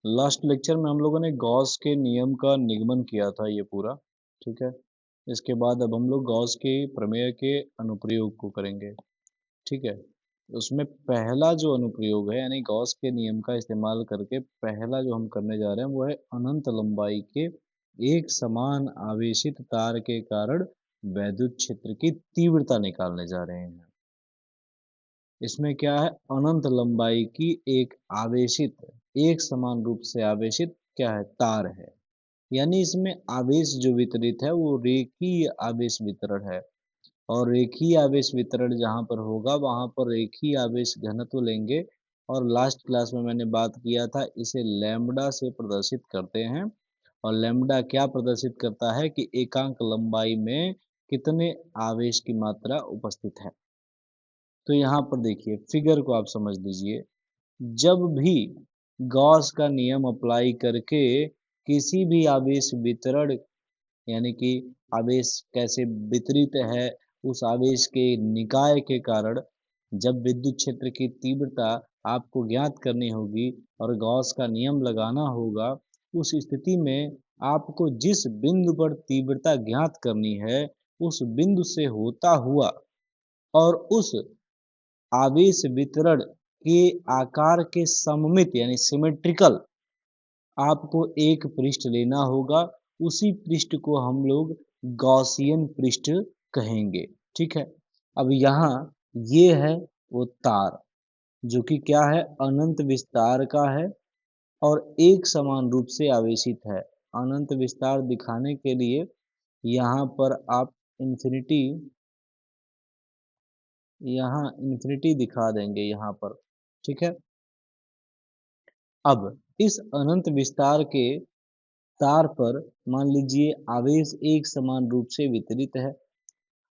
Last lecture में हम लोगों ने गॉस के नियम का निगमन किया था ये पूरा, ठीक है। इसके बाद अब हम लोग गॉस के प्रमेय के अनुप्रयोग को करेंगे, ठीक है। उसमें पहला जो अनुप्रयोग है यानी गॉस के नियम का इस्तेमाल करके पहला जो हम करने जा रहे हैं वो है अनंत लंबाई के एक समान आवेशित तार के कारण वैद्युत क्षेत्र की तीव्रता निकालने जा रहे हैं। इसमें क्या है, अनंत लंबाई की एक आवेशित, एक समान रूप से आवेशित क्या है, तार है। यानी इसमें आवेश जो वितरित है वो रेखीय आवेश वितरण है। और रेखीय आवेश वितरण जहाँ पर होगा वहाँ पर रेखीय आवेश घनत्व लेंगे। और लास्ट क्लास में मैंने बात किया था, इसे लैम्ब्डा से प्रदर्शित करते हैं। और लैम्ब्डा क्या प्रदर्शित करता है कि एकांक लंबाई में कितने आवेश की मात्रा उपस्थित है। तो यहाँ पर देखिए फिगर को आप समझ लीजिए। जब भी गॉस का नियम अप्लाई करके किसी भी आवेश वितरण यानी कि आवेश कैसे वितरित है उस आवेश के निकाय के कारण जब विद्युत क्षेत्र की तीव्रता आपको ज्ञात करनी होगी और गॉस का नियम लगाना होगा, उस स्थिति में आपको जिस बिंदु पर तीव्रता ज्ञात करनी है उस बिंदु से होता हुआ और उस आवेश वितरण के आकार के सममित यानी सिमेट्रिकल आपको एक पृष्ठ लेना होगा। उसी पृष्ठ को हम लोग गॉसियन पृष्ठ कहेंगे, ठीक है। अब यहाँ ये है वो तार जो कि क्या है, अनंत विस्तार का है और एक समान रूप से आवेशित है। अनंत विस्तार दिखाने के लिए यहाँ पर आप इंफिनिटी यहाँ इंफिनिटी दिखा देंगे यहाँ पर, ठीक है। अब इस अनंत विस्तार के तार पर मान लीजिए आवेश एक समान रूप से वितरित है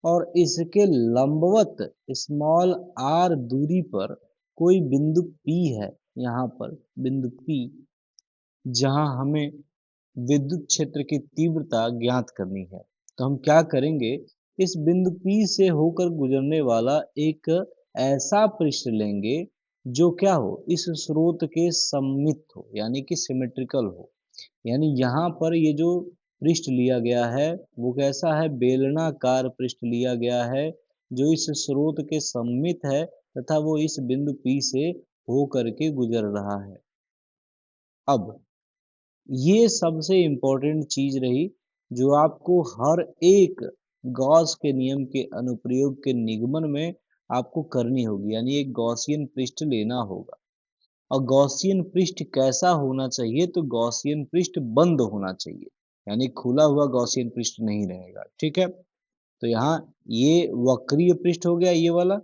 और इसके लंबवत स्मॉल r दूरी पर कोई बिंदु P है। यहाँ पर बिंदु P जहाँ हमें विद्युत क्षेत्र की तीव्रता ज्ञात करनी है। तो हम क्या करेंगे, इस बिंदु P से होकर गुजरने वाला एक ऐसा पृष्ठ लेंगे जो क्या हो, इस स्रोत के सममित हो यानी कि सिमेट्रिकल हो। यानी यहाँ पर ये जो पृष्ठ लिया गया है वो कैसा है, बेलनाकार पृष्ठ लिया गया है जो इस स्रोत के सममित है तथा वो इस बिंदु P से हो करके गुजर रहा है। अब ये सबसे इम्पोर्टेंट चीज रही जो आपको हर एक गॉस के नियम के अनुप्रयोग के निगमन में आपको करनी होगी, यानी एक गॉसियन पृष्ठ लेना होगा। और गॉसियन पृष्ठ कैसा होना चाहिए, तो गॉसियन पृष्ठ बंद होना चाहिए, यानी खुला हुआ गॉसियन पृष्ठ नहीं रहेगा, ठीक है। तो यहाँ ये वक्रीय पृष्ठ हो गया ये वाला,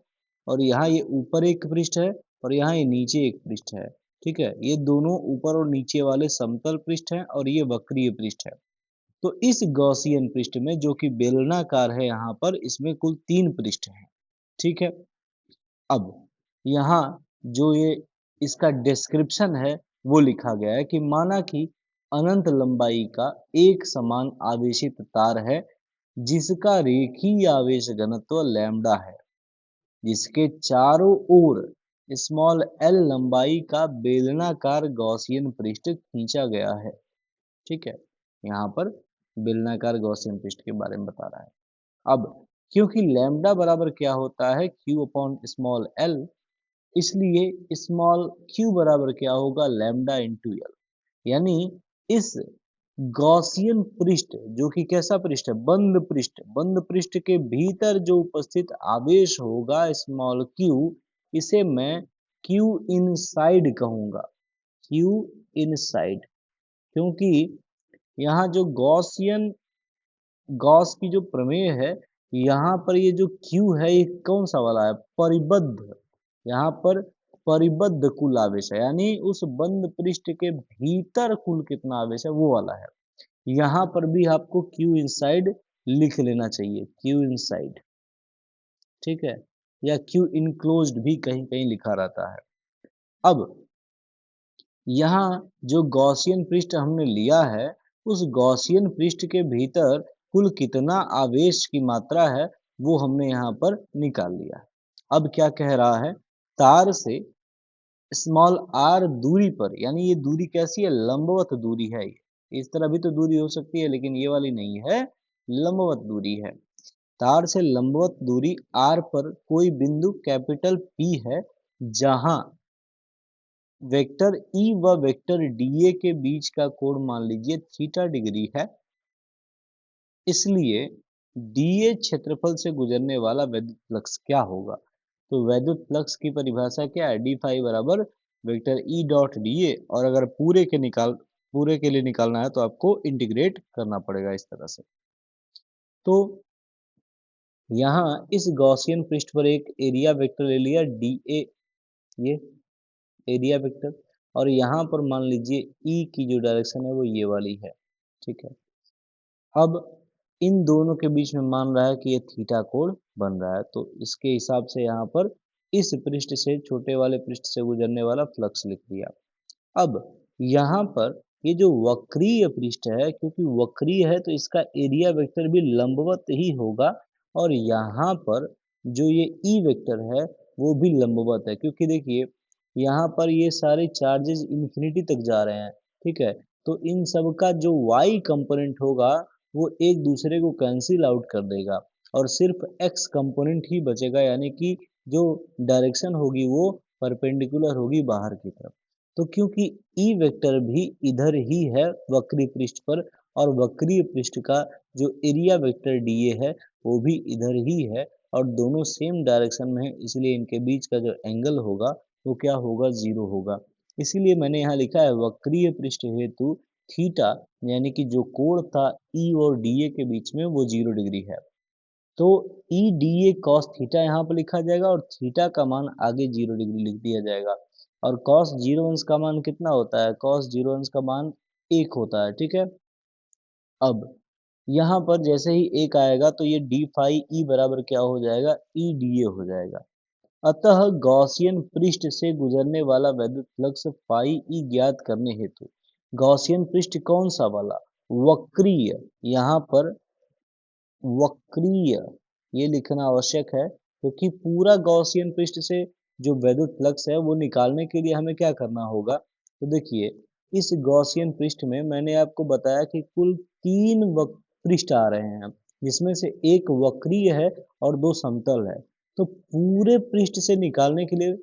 और यहाँ ये ऊपर एक पृष्ठ है और यहाँ ये नीचे एक पृष्ठ है, ठीक है। ये दोनों ऊपर और नीचे वाले समतल पृष्ठ हैं और ये वक्रीय पृष्ठ है। तो इस गॉसियन पृष्ठ में जो कि बेलनाकार है यहाँ पर, इसमें कुल 3 पृष्ठ हैं, ठीक है। अब यहाँ जो ये इसका डिस्क्रिप्शन है वो लिखा गया है कि माना कि अनंत लंबाई का एक समान आवेशित तार है जिसका रेखीय आवेश घनत्व लैम्ब्डा है, जिसके चारों ओर स्मॉल एल लंबाई का बेलनाकार गॉसियन पृष्ठ खींचा गया है, ठीक है। यहाँ पर बेलनाकार गॉसियन पृष्ठ के बारे में बता रहा है। अब क्योंकि लैम्ब्डा बराबर क्या होता है, क्यू अपॉन स्मॉल एल, इसलिए स्मॉल क्यू बराबर क्या होगा, लैम्ब्डा इंटू एल। यानी इस गॉसियन पृष्ठ जो कि कैसा पृष्ठ है, बंद पृष्ठ, बंद पृष्ठ के भीतर जो उपस्थित आवेश होगा स्मॉल क्यू, इसे मैं क्यू इनसाइड कहूंगा, क्यू इनसाइड। क्योंकि यहाँ जो गॉस की जो प्रमेय है, यहाँ पर ये जो क्यू है ये कौन सा वाला है, परिबद्ध। यहाँ पर परिबद्ध कुल आवेश है, यानी उस बंद पृष्ठ के भीतर कुल कितना आवेश है वो वाला है। यहाँ पर भी आपको क्यू इनसाइड लिख लेना चाहिए, क्यू इनसाइड, ठीक है। या क्यू इनक्लोज्ड भी कहीं कहीं लिखा रहता है। अब यहाँ जो गॉसियन पृष्ठ हमने लिया है उस गॉसियन पृष्ठ के भीतर कुल कितना आवेश की मात्रा है वो हमने यहाँ पर निकाल लिया है। अब क्या कह रहा है, तार से स्मॉल आर दूरी पर, यानी ये दूरी कैसी है, लंबवत दूरी है ये। इस तरह भी तो दूरी हो सकती है लेकिन ये वाली नहीं है, लंबवत दूरी है। तार से लंबवत दूरी आर पर कोई बिंदु कैपिटल पी है जहां वेक्टर ई व वेक्टर डीए के बीच का कोण मान लीजिए थीटा डिग्री है। इसलिए डीए क्षेत्रफल से गुजरने वाला वैद्युत फ्लक्स क्या होगा? तो वैद्युत फ्लक्स की परिभाषा क्या है? डी फाई बराबर वेक्टर ई डॉट डीए, और अगर पूरे के लिए निकालना है तो आपको इंटीग्रेट करना पड़ेगा इस तरह से। तो यहाँ इस गॉसियन पृष्ठ पर एक एरिया वेक्टर ले लिया डी ए, ये एरिया वेक्टर, और यहाँ पर मान लीजिए ई की जो डायरेक्शन है वो ये वाली है, ठीक है। अब इन दोनों के बीच में मान रहा है कि ये थीटा कोण बन रहा है, तो इसके हिसाब से यहाँ पर इस पृष्ठ से, छोटे वाले पृष्ठ से गुजरने वाला फ्लक्स लिख दिया। अब यहाँ पर ये जो वक्रीय पृष्ठ है, क्योंकि वक्रीय है तो इसका एरिया वेक्टर भी लंबवत ही होगा, और यहाँ पर जो ये ई वेक्टर है वो भी लंबवत है, क्योंकि देखिए यहाँ पर ये सारे चार्जेस इन्फिनिटी तक जा रहे हैं, ठीक है। तो इन सब का जो y कंपोनेंट होगा वो एक दूसरे को कैंसिल आउट कर देगा, और सिर्फ x कंपोनेंट ही बचेगा, यानी कि जो डायरेक्शन होगी वो परपेंडिकुलर होगी बाहर की तरफ। तो क्योंकि ई वेक्टर भी इधर ही है वक्री पृष्ठ पर, और वक्रीय पृष्ठ का जो एरिया वेक्टर डीए है वो भी इधर ही है, और दोनों सेम डायरेक्शन में है, इसलिए इनके बीच का जो एंगल होगा वो क्या होगा, जीरो होगा। इसीलिए मैंने यहाँ लिखा है वक्रीय पृष्ठ हेतु थीटा, यानी कि जो कोण था ई और डीए के बीच में वो 0 डिग्री है। तो E D A cos theta यहाँ पर लिखा जाएगा, और थीटा का मान आगे 0 डिग्री लिख दिया जाएगा। और कॉस जीरो अंश का मान कितना होता है? कॉस जीरो अंश का मान 1 होता है, ठीक है। अब यहाँ पर जैसे ही एक आएगा तो ये डी फाई ई बराबर क्या हो जाएगा, ई डी ए हो जाएगा। अतः गॉसियन पृष्ठ से गुजरने वाला वैद्युत फ्लक्स फाई ई ज्ञात करने हेतु, गॉसियन पृष्ठ कौन सा वाला, वक्रीय, यहाँ पर वक्रीय ये लिखना आवश्यक है, क्योंकि पूरा गॉसियन पृष्ठ से जो वैद्युत फ्लक्स है वो निकालने के लिए हमें क्या करना होगा। तो देखिए इस गॉसियन पृष्ठ में मैंने आपको बताया कि कुल 3 पृष्ठ आ रहे हैं, जिसमें से एक वक्रीय है और 2 समतल है। तो पूरे पृष्ठ से निकालने के लिए,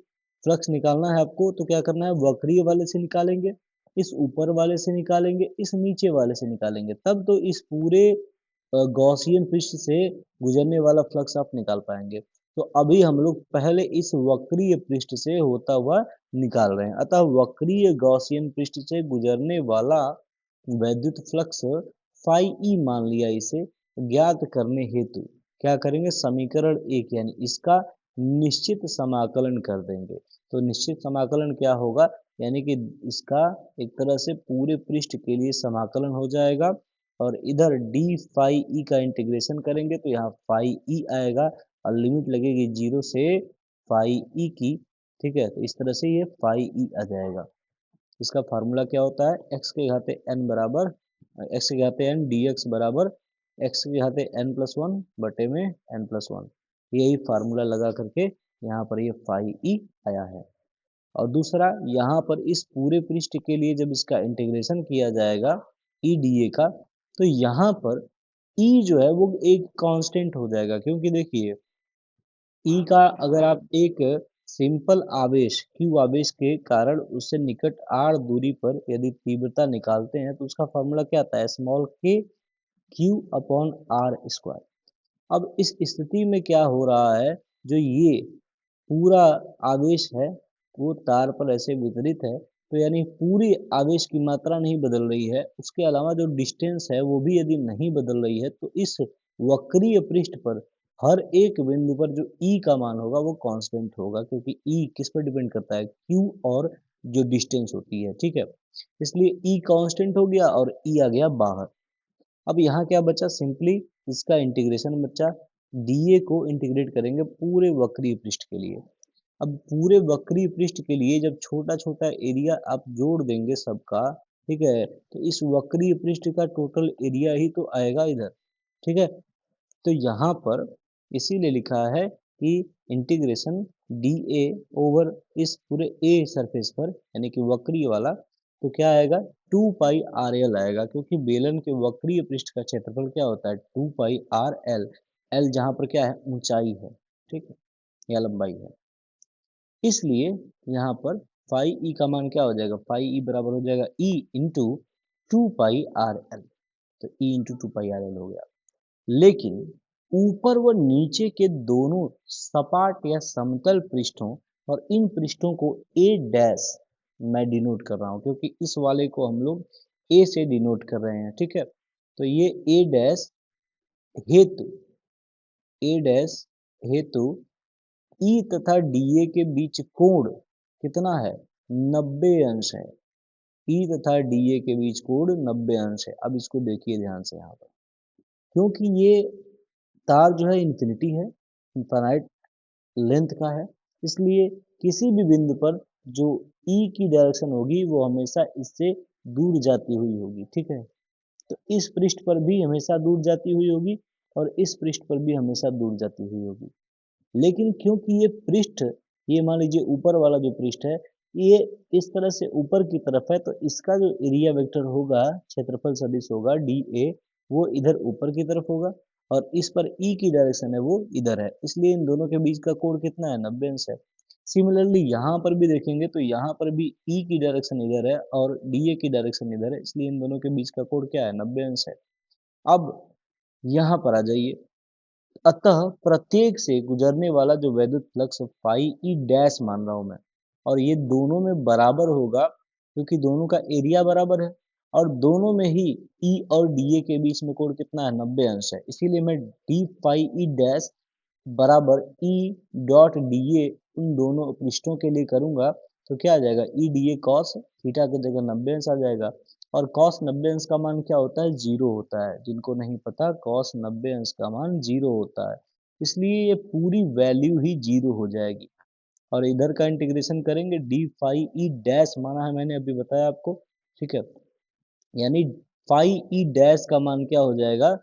फ्लक्स निकालना है आपको, तो क्या करना है, वक्रीय वाले से निकालेंगे, इस ऊपर वाले से निकालेंगे, इस नीचे वाले से निकालेंगे, तब तो इस पूरे गॉसियन पृष्ठ से गुजरने वाला फ्लक्स आप निकाल पाएंगे। तो अभी हम लोग पहले इस वक्रीय पृष्ठ से होता हुआ निकाल रहे हैं। अतः वक्रीय गॉसियन पृष्ठ से गुजरने वाला वैद्युत फ्लक्स फाई ई मान लिया इसे, ज्ञात करने हेतु क्या करेंगे, समीकरण 1 यानी इसका निश्चित समाकलन कर देंगे। तो निश्चित समाकलन क्या होगा, यानी कि इसका एक तरह से पूरे पृष्ठ के लिए समाकलन हो जाएगा, और इधर डी फाई ई का इंटीग्रेशन करेंगे तो यहाँ फाई ई आएगा, और लिमिट लगेगी 0 से फाई ई की, ठीक है। तो इस तरह से ये फाई ई आ जाएगा। इसका फार्मूला क्या होता है, एक्स के घाते एन बराबर, एक्स के घाते एन डी एक्स बराबर एक्स के घाते एन प्लस वन बटे में एन प्लस वन। यही फार्मूला लगा करके यहाँ पर ये फाई ई आया है। और दूसरा, यहाँ पर इस पूरे पृष्ठ के लिए जब इसका इंटीग्रेशन किया जाएगा ई डी ए का, तो यहाँ पर ई जो है वो एक कांस्टेंट हो जाएगा, क्योंकि देखिए ई का अगर आप एक सिंपल आवेश क्यू आवेश के कारण उससे निकट आर दूरी पर यदि तीव्रता निकालते हैं तो उसका फॉर्मूला क्या आता है, स्मॉल के क्यू अपॉन आर स्क्वायर। अब इस स्थिति में क्या हो रहा है, जो ये पूरा आवेश है वो तार पर ऐसे वितरित है, तो यानी पूरी आवेश की मात्रा नहीं बदल रही है, उसके अलावा जो डिस्टेंस है वो भी यदि नहीं बदल रही है, तो इस वक्रीय पृष्ठ पर हर एक बिंदु पर जो ई का मान होगा वो कांस्टेंट होगा, क्योंकि ई किस पर डिपेंड करता है, क्यू और जो डिस्टेंस होती है, ठीक है। इसलिए ई कांस्टेंट हो गया और ई आ गया बाहर। अब यहाँ क्या बचा, सिंपली इसका इंटीग्रेशन बचा, डीए को इंटीग्रेट करेंगे पूरे वक्रीय पृष्ठ के लिए। अब पूरे वक्रीय पृष्ठ के लिए जब छोटा छोटा एरिया आप जोड़ देंगे सबका, ठीक है, तो इस वक्रीय पृष्ठ का टोटल एरिया ही तो आएगा इधर, ठीक है। तो यहाँ पर इसीलिए लिखा है कि इंटीग्रेशन डी ए ओवर इस पूरे ए सरफेस पर यानी कि वक्रीय वाला, तो क्या आएगा 2 पाई RL आएगा, क्योंकि बेलन के वक्रीय पृष्ठ का क्षेत्रफल क्या होता है 2 पाई RL। एल जहाँ पर क्या है ऊंचाई है, ठीक है, या लंबाई है, इसलिए यहाँ पर फाई ई का मान क्या हो जाएगा, फाई ई बराबर हो जाएगा ई इंटू 2 पाई RL। तो ई इंटू 2 पाई RL हो गया। लेकिन ऊपर व नीचे के दोनों सपाट या समतल पृष्ठों और इन पृष्ठों को ए डैश मैं डिनोट कर रहा हूं, क्योंकि इस वाले को हम लोग ए से डिनोट कर रहे हैं, ठीक है। तो ये ए डैश हेतु, ए डैश हेतु ई तथा डीए के बीच कोण कितना है 90 अंश है। ई तथा डीए के बीच कोण 90 अंश है। अब इसको देखिए ध्यान से यहाँ पर, क्योंकि ये तार जो है इन्फिनिटी है, इनफाइनाइट लेंथ का है, इसलिए किसी भी बिंदु पर जो ई की डायरेक्शन होगी वो हमेशा इससे दूर जाती हुई होगी, ठीक है। तो इस पृष्ठ पर भी हमेशा दूर जाती हुई होगी और इस पृष्ठ पर भी हमेशा दूर जाती हुई होगी। लेकिन क्योंकि ये पृष्ठ, ये मान लीजिए ऊपर वाला जो पृष्ठ है ये इस तरह से ऊपर की तरफ है, तो इसका जो एरिया वेक्टर होगा, क्षेत्रफल सदिश होगा डी ए, वो इधर ऊपर की तरफ होगा और इस पर ई की डायरेक्शन है वो इधर है, इसलिए इन दोनों के बीच का कोण कितना है 90 अंश है। सिमिलरली यहाँ पर भी देखेंगे तो यहाँ पर भी ई की डायरेक्शन इधर है और डी ए की डायरेक्शन इधर है, इसलिए इन दोनों के बीच का कोण क्या है 90 अंश है। अब यहाँ पर आ जाइए, अतः प्रत्येक से गुजरने वाला जो वैद्युत फ्लक्स फाई ई डैश मान रहा हूं मैं, और ये दोनों में बराबर होगा क्योंकि दोनों का एरिया बराबर है और दोनों में ही ई और डी ए के बीच में कोण कितना है 90 अंश है, इसीलिए मैं डी फाई ई डैश बराबर ई डॉट डी ए उन दोनों पृष्ठों के लिए करूंगा, तो क्या आ जाएगा E D A cos theta की जगह 90 अंश आ जाएगा। और कॉस 90 अंश का मान क्या होता है 0 होता है, जिनको नहीं पता कॉस 90 अंश का मान 0 होता है, इसलिए ये पूरी वैल्यू ही 0 हो जाएगी। और इधर का इंटीग्रेशन करेंगे डी फाई ई डैश माना है मैंने अभी बताया आपको, ठीक है, यानी फाई ई डैश का मान क्या हो जाएगा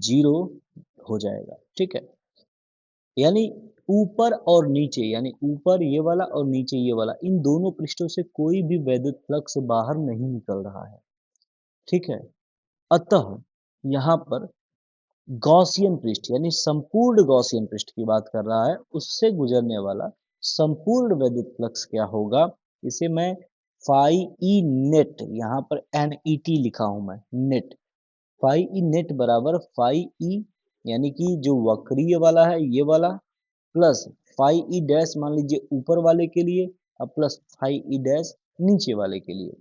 0 हो जाएगा, ठीक है। यानी ऊपर और नीचे, यानी ऊपर ये वाला और नीचे ये वाला, इन दोनों पृष्ठों से कोई भी वैद्युत फ्लक्स बाहर नहीं निकल रहा है, ठीक है। अतः यहाँ पर गॉसियन पृष्ठ यानी संपूर्ण गॉसियन पृष्ठ की बात कर रहा है, उससे गुजरने वाला संपूर्ण वैद्युत फ्लक्स क्या होगा, इसे मैं फाई ई नेट, यहाँ पर एन ई टी लिखा हूं मैं, नेट, फाई ई नेट बराबर फाई ई यानी कि जो वक्रीय वाला है ये वाला, प्लस फाई ई डैश मान लीजिए ऊपर वाले के लिए, अब प्लस फाई ई डैश नीचे वाले के लिए।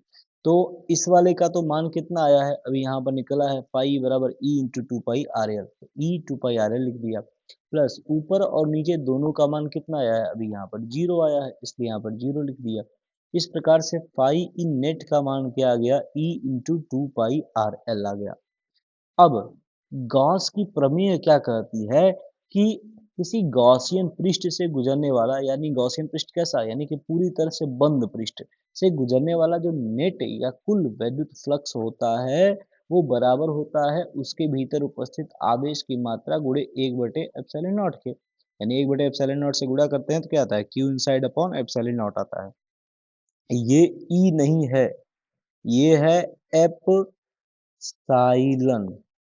तो इस वाले का तो मान कितना आया है अभी यहाँ पर निकला है फाई बराबर ई इंटू 2 पाई RL, ई 2 पाई RL लिख दिया, प्लस ऊपर और नीचे दोनों का मान कितना आया है अभी यहाँ पर 0 आया है, इसलिए यहाँ पर 0 लिख दिया। इस प्रकार से फाई ई नेट का मान क्या आ गया ई इंटू 2 पाई RL आ गया। अब गॉस की प्रमेय क्या कहती है कि किसी गॉसियन पृष्ठ से गुजरने वाला, यानी गॉसियन पृष्ठ कैसा, यानी कि पूरी तरह से बंद पृष्ठ से गुजरने वाला जो नेट या कुल वैद्युत फ्लक्स होता है वो बराबर होता है उसके भीतर उपस्थित आवेश की मात्रा गुणे 1/एप्सिलॉन नॉट के, यानी 1/एप्सिलॉन नॉट से गुणा करते हैं तो क्या आता है Q inside upon epsilon not आता है। ये ई नहीं है, ये है एप्साइलन,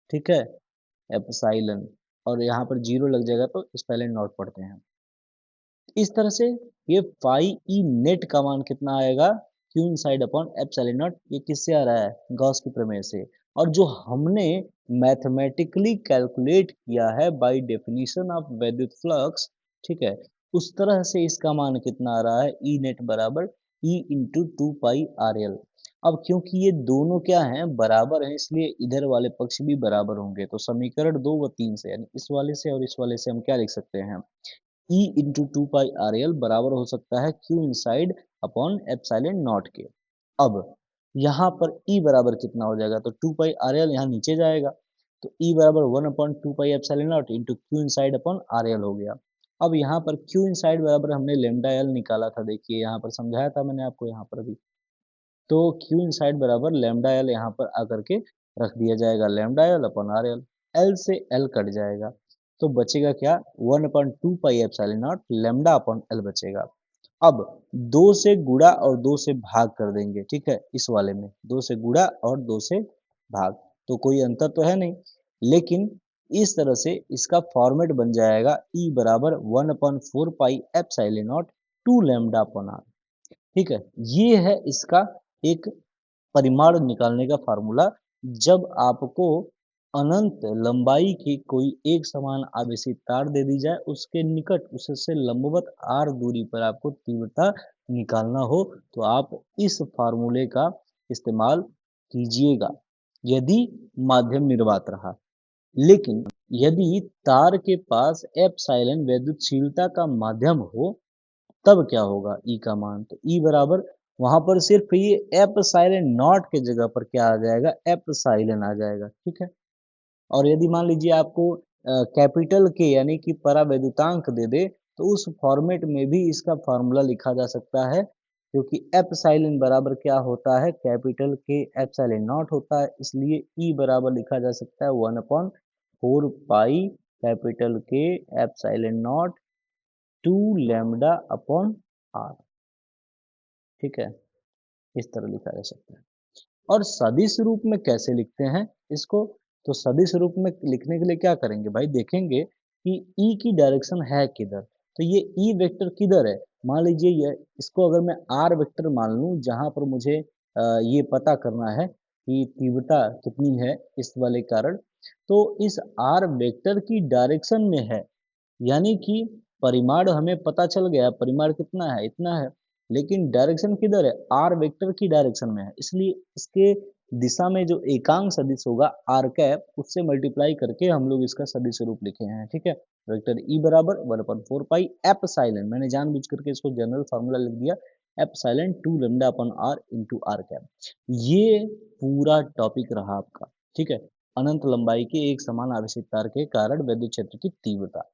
ठीक है, एप्साइलन, और यहाँ पर 0 लग जाएगा तो एप्सिलॉन नॉट पढ़ते हैं। इस तरह से ये फाई ई नेट का मान कितना आएगा Q inside upon epsilon not, ये किससे आ रहा है गॉस की प्रमेय से, और जो हमने मैथमेटिकली कैलकुलेट किया है बाय डेफिनेशन ऑफ वैद्युत फ्लक्स, ठीक है, उस तरह से इसका मान कितना आ रहा है ई नेट बराबर ई इंटू 2 पाई RL। अब क्योंकि ये दोनों क्या हैं बराबर हैं, इसलिए इधर वाले पक्ष भी बराबर होंगे, तो समीकरण 2 व 3 से, यानी इस वाले से और इस वाले से हम क्या लिख सकते हैं ई इंटू 2 पाई RL बराबर हो सकता है Q inside upon epsilon not के। अब यहाँ पर ई बराबर कितना हो जाएगा, तो 2 पाई RL यहाँ नीचे जाएगा, तो ई बराबर 1/2 पाई epsilon not into Q inside upon RL हो गया। अब यहाँ पर क्यू इनसाइड बराबर हमने लेमडा एल निकाला था, देखिए यहाँ पर समझाया था मैंने आपको यहाँ पर भी, तो क्यू इनसाइड बराबर लेमडा एल यहाँ पर आकर के रख दिया जाएगा, lambda L upon RL, L से एल कट जाएगा, तो बचेगा क्या, 1/2 पाई epsilon not lambda upon L बचेगा। अब 2 से गुणा और 2 से भाग कर देंगे, ठीक है, इस वाले में 2 से गुणा और 2 से भाग, तो कोई अंतर तो है नहीं, लेकिन इस तरह से इसका फॉर्मेट बन जाएगा E बराबर 1/4 pi epsilon not 2 lambda upon R. ठीक है, ये है इसका एक परिमाण निकालने का फार्मूला। जब आपको अनंत लंबाई की कोई एक समान आवेशित तार दे दी जाए, उसके निकट उससे लंबवत r दूरी पर आपको तीव्रता निकालना हो, तो आप इस फार्मूले का इस्तेमाल कीजिएगा यदि माध्यम निर्वात रहा। लेकिन यदि तार के पास एप्सिलॉन वैद्युतशीलता का माध्यम हो, तब क्या होगा ई का मान, तो ई बराबर वहां पर सिर्फ ये एप्सिलॉन नॉट के जगह पर क्या आ जाएगा, एप्सिलॉन आ जाएगा। ठीक है, और यदि मान लीजिए आपको कैपिटल के यानी कि परावैद्युतांक दे दे, तो उस फॉर्मेट में भी इसका फॉर्मूला लिखा जा सकता है, क्योंकि एप्सिलॉन बराबर क्या होता है, कैपिटल के एप्सिलॉन नॉट होता है, इसलिए ई बराबर लिखा जा सकता है 1/4 pi capital K epsilon not 2 lambda upon R. ठीक है, इस तरह लिखा जा सकता है। और सदिश रूप में कैसे लिखते हैं इसको, तो सदिश रूप में लिखने के लिए क्या करेंगे भाई, देखेंगे कि ई की डायरेक्शन है किधर, तो ये ई वेक्टर किधर है, मान लीजिए ये इसको अगर मैं आर वेक्टर मान लूं, जहां पर मुझे ये पता करना है कि तीव्रता कितनी है इस वाले कारण, तो इस आर वेक्टर की डायरेक्शन में है, यानी कि परिमाण हमें पता चल गया, परिमाण कितना है, इतना है, लेकिन डायरेक्शन किधर है, आर वेक्टर की डायरेक्शन में है, इसलिए इसके दिशा में जो एकांक सदिश होगा आर कैप, उससे मल्टीप्लाई करके हम लोग इसका सदिश रूप लिखे हैं। ठीक है, वेक्टर ई बराबर 1/4 पाई एप्सिलॉन, मैंने जानबूझ करके इसको जनरल फार्मूला लिख दिया, epsilon 2 lambda upon R into R cap. ये पूरा टॉपिक रहा आपका। ठीक है, अनंत लंबाई के एक समान आवेशित तार के कारण विद्युत क्षेत्र की तीव्रता,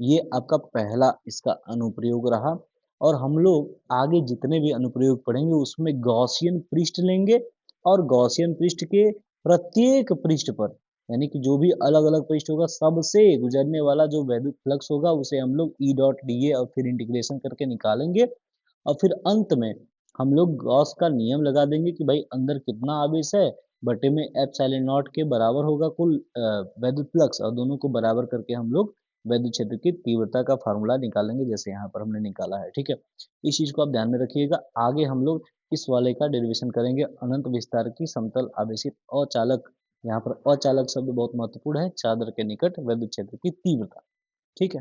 ये आपका पहला इसका अनुप्रयोग रहा। और हम लोग आगे जितने भी अनुप्रयोग पढ़ेंगे उसमें गॉसियन पृष्ठ लेंगे, और गॉसियन पृष्ठ के प्रत्येक पृष्ठ पर, यानी कि जो भी अलग अलग पृष्ठ होगा, सबसे गुजरने वाला जो वैद्युत फ्लक्स होगा उसे हम लोग ई डॉट डी ए और फिर इंटीग्रेशन करके निकालेंगे, और फिर अंत में हम लोग गॉस का नियम लगा देंगे कि भाई अंदर कितना आवेश है, बटे में एप्सिलॉन नॉट के बराबर होगा कुल वैद्युत फ्लक्स, और दोनों को बराबर करके हम लोग वैद्युत क्षेत्र की तीव्रता का फार्मूला निकालेंगे, जैसे यहाँ पर हमने निकाला है। ठीक है, इस चीज को आप ध्यान में रखिएगा। आगे हम लोग इस वाले का डेरिवेशन करेंगे, अनंत विस्तार की समतल आवेशित अचालक, यहाँ पर अचालक शब्द बहुत महत्वपूर्ण है, चादर के निकट वैद्युत क्षेत्र की तीव्रता। ठीक है।